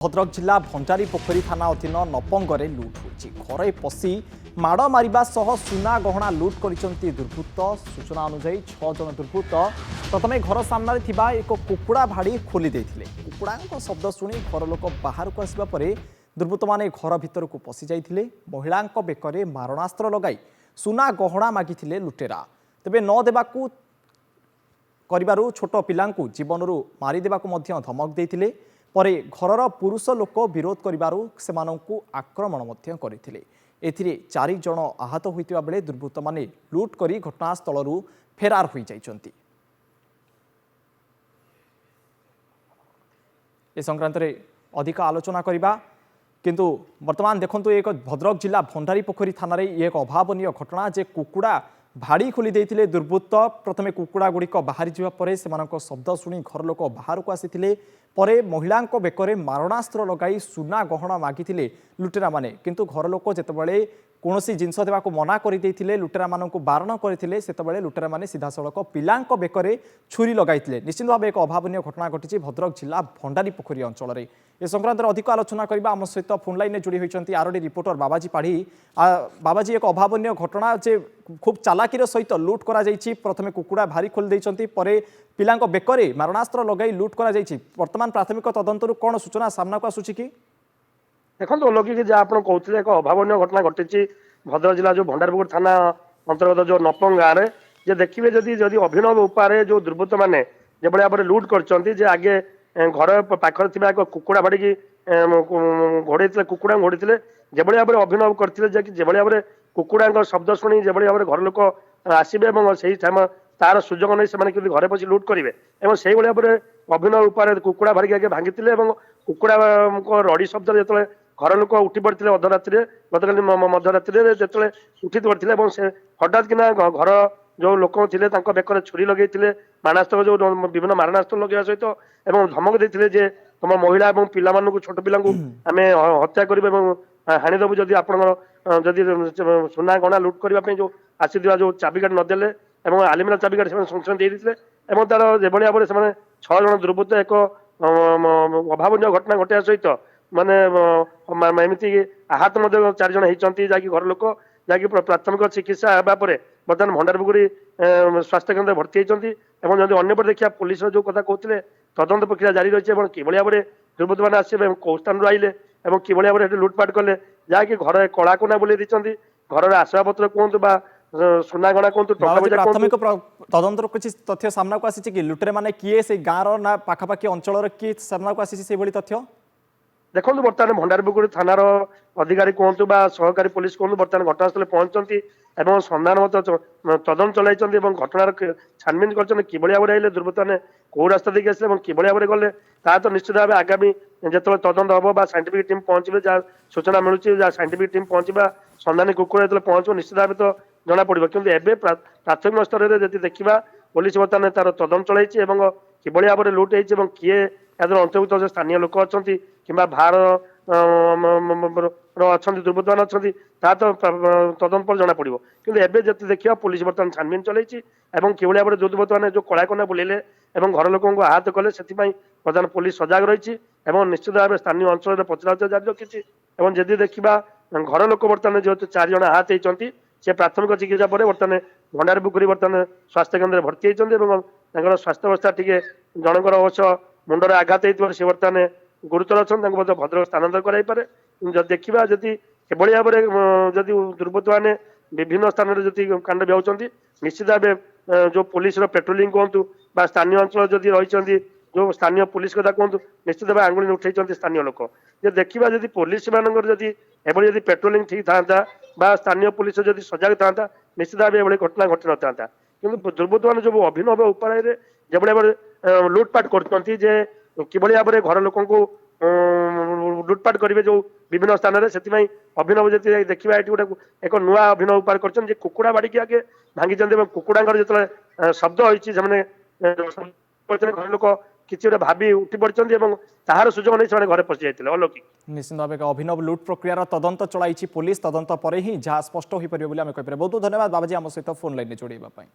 भद्रक जिला भंडारी पोखरी थाना अधीन नपंगरे लुट होइछि। घरे पशि माड़ मारिबा सह सुना गहना लुट करिसंती दुर्बृत्त। सूचना अनुसार 6 जन दुर्बृत्त प्रथमे घर सामने थिबा एक कुकुड़ा भाड़ी खोली देथिले। कुकुड़ांको शब्द शुणी घर लोक बाहर को आसिबा परे दुर्बृत्त माने घर भितर को पशि जाइथिले। महिलांको बेकरे मारणास्त्र लगाई सुना गहना मागिथिले लुटेरा। तेबे न देबाकू करिबारु छोट पिलांकु जीवनरु मारी देबाकू मध्य धमक देथिले। परे घरर पुरुष लोक विरोध करिबारु सेमानंकु आक्रमण मध्य करिथिले। एथिरे 4 जन आहत होइतिबा बेले दुर्बृत्त माने लूट करी घटनास्थलरू फेरार होई जाइछंती। ए संक्रांत रे अधिक आलोचना करिबा किंतु वर्तमान देखंतु एक भद्रक जिला भंडारी पोखरी थाना रे एक अभावनीय घटना जे कुकुड़ा भाड़ी खोली देइथिले दुर्बृत्त। प्रथमे कुकुड़ा गुड़िक बाहरी जावा परे सेमानंको शब्द शुणी घर लोक बाहर को आसिथिले। परे महिलांको बेकरे मारणास्त्र लगाई सुना गहना मागिथिले लुटेरा माने। किंतु घर लोक जेतेबेले कोनोसी जिंस देबाको मना करि देइथिले, लुटेरा मानंकु बारण करथिले, सेतेबेले लुटेरा माने सीधासळक पिलांको बेकरे छुरी लगाइथिले। निश्चित भाबे एक अभावनीय घटना घटिछि भद्रक जिला भंडारी पोखरी अंचल रे। ए संक्रांत अधिक आलोचना करबा आम सहित फोन लाइन जोड़ी होइछंती आरडी रिपोर्टर बाबाजी पाढ़ी। बाबाजी, एक अभावनीय घटना जे खूब चालाकीर सहित लूट करा जाइछि। प्रथमे कुकुड़ा भारी खोल देइछंती, परे पिलांको बेकरे मारणास्त्र लगाई लूट करा जाइछि। वर्तमान प्राथमिक तदंतरु कोन सूचना सामना को आसुछि कि? देखो अलौकिक जहाँ आप कहते एक अभावन घटना घटी भद्रक जिला जो भंडारपुर थाना अंतर्गत जो नपंग गाँव में देखिए जदि अभिनव उपाय जो दुर्बृत्त मैंने जो भाव में लुट कर आगे घर पाखर थी एक कुकुड़ा भाड़ी घोड़े कुकुड़ा घोड़ी जो भाव में अभिनव करते जो भाव में कुकुड़ा शब्द शुणी जो भाव में घर लोक आसवे से तार सुजोग नहीं से घरे पशि लुट करेंगे और से भाव में अभिनव उपाय कुकुड़ा भाड़ी आगे भांगी कुकुड़ा रड़ी शब्द जो घर लोक उठी पड़ते अधरात्रि गतकाली मध्यरात्रि जो उठी पड़ते से हठात किना घर जो लोक थे बेकर छुरी लगे मारणास्त्र जो विभिन्न मारणास्त्र लगे सहित धमक देते जे तुम महिला और पिला छोट पिला आम हत्या कर हाणीदेवु जदि आप सुना गहना लुट करने जो आसी जो चाबिकाठ नदेले आलिमिरा चाबिकाठ से देते तार जो भाव में 6 जन दुर्बृत्त एक अभावन घटना घटिया सहित माने एमती आहत 4 जन होती जहाँकि घर लोक जहाँकि प्राथमिक चिकित्सा होगा बर्तमान भंडारपुखुरी स्वास्थ्य केन्द्र भर्ती होती। अंपटे देखिए पुलिस जो कथा कहते तदंत प्रक्रिया जारी रही है कि भाव में दुर्बृत्त मैंने आसवे कौ स्थान आइले कि भाव में लुटपाट कले जहाँकि घर कलाकोना बुले दी घर आसवाबपत्र कहतु सुना गणा कहतु प्राथमिक तदंतर किसी तथ्य सामना को आसी कि लुटेरे माने किए से गाँव ना पाखापाखि अंचल किए सामना को आसी तथ्य? देखो बर्तमान भंडारपुखुरी थानार अधिकारी कहतु सहकारी पुलिस कहतु बर्तमान घटनास्थल पहुंचती सन्धान तदन चलाई घटनार छानबिन कर कि भाव में आइले दुर्बृत्त ने कौ रास्ता देखिए आसे कि भाव में गले ता तो निश्चित भाव आगामी जो तदंत हम साइंटिफिक टीम पहुंचे जहाँ सूचना मिलूँ जहाँ साइंटिफिक टीम पहुंचा सन्धानी कुकुड़ जो पहुंचो निश्चित भाव तो जना पड़ो कि प्राथमिक स्तर में जब देखा पुलिस बर्तमान तार तदन चलाई कि भाव में लुट हो किए अंतर्भुक्त स्थानीय लोक अच्छा कि बाहर अच्छा दुर्बृत्त मान अच्छा तो तदंत पर जना पड़ो कि जब देखा पुलिस बर्तमान छानबिन चलाई कि भाव में दुर्बृत्त मैंने जो कलाकोना बुलेले घर लोक आहत कले से बर्तमान पुलिस सजग रही निश्चित भाव स्थानीय अंचल पचराउचरा जारी रखी जदि देखा घर लोक बर्तमान जेहतु 4 जन आहत होती से प्राथमिक चिकित्सा पर बर्तमान भंडारपुखुरी बर्तमान स्वास्थ्य केन्द्र भर्ती होती स्वास्थ्य अवस्था टी जनकर अवश्य मुंडर आघात होती से बर्तमान गुरुतर अच्छा भद्रक स्थानांतर कराइपे देखा जदि एभली भाव में जदि दुर्बृत्त मैंने विभिन्न स्थान में कांड व्याउंट निश्चित भाव जो पुलिस पेट्रोलिंग कहतु स्थानीय अंचल जदि रही जो स्थानीय पुलिस कथा कहतु निश्चित भाव आंगुली उठे स्थानीय लोक देखा जदि पुलिस मानक जदि एभली पेट्रोलिंग ठीक था स्थानीय पुलिस जदि सजग था निश्चित भाव एभली घटना घटी न था कि दुर्बृत्त मैंने जो अभिनव उपाय जो भाव में लुटपाट कर कि भाव में घर लोक लुटपाट करेंगे जो विभिन्न स्थान में से अभिनव जब देखा ये गोटे एक नुआ अभिनव उपाय कर कुकुड़ा बाड़ी आगे भांगी कुकुड़ा जो शब्द होती घर लोक किसी गोटे भावी उठी पड़ते तार सुजोग नहीं घरे पशि जाते अलौकिक। निश्चित भाव एक अभिनव लुट प्रक्रियार तदंत चलाई पुलिस तदंत पर ही जहाँ स्पष्ट हो पारे बहुत बहुत धन्यवाद बाबाजी आम सहित फोन लाइन जोड़ाई।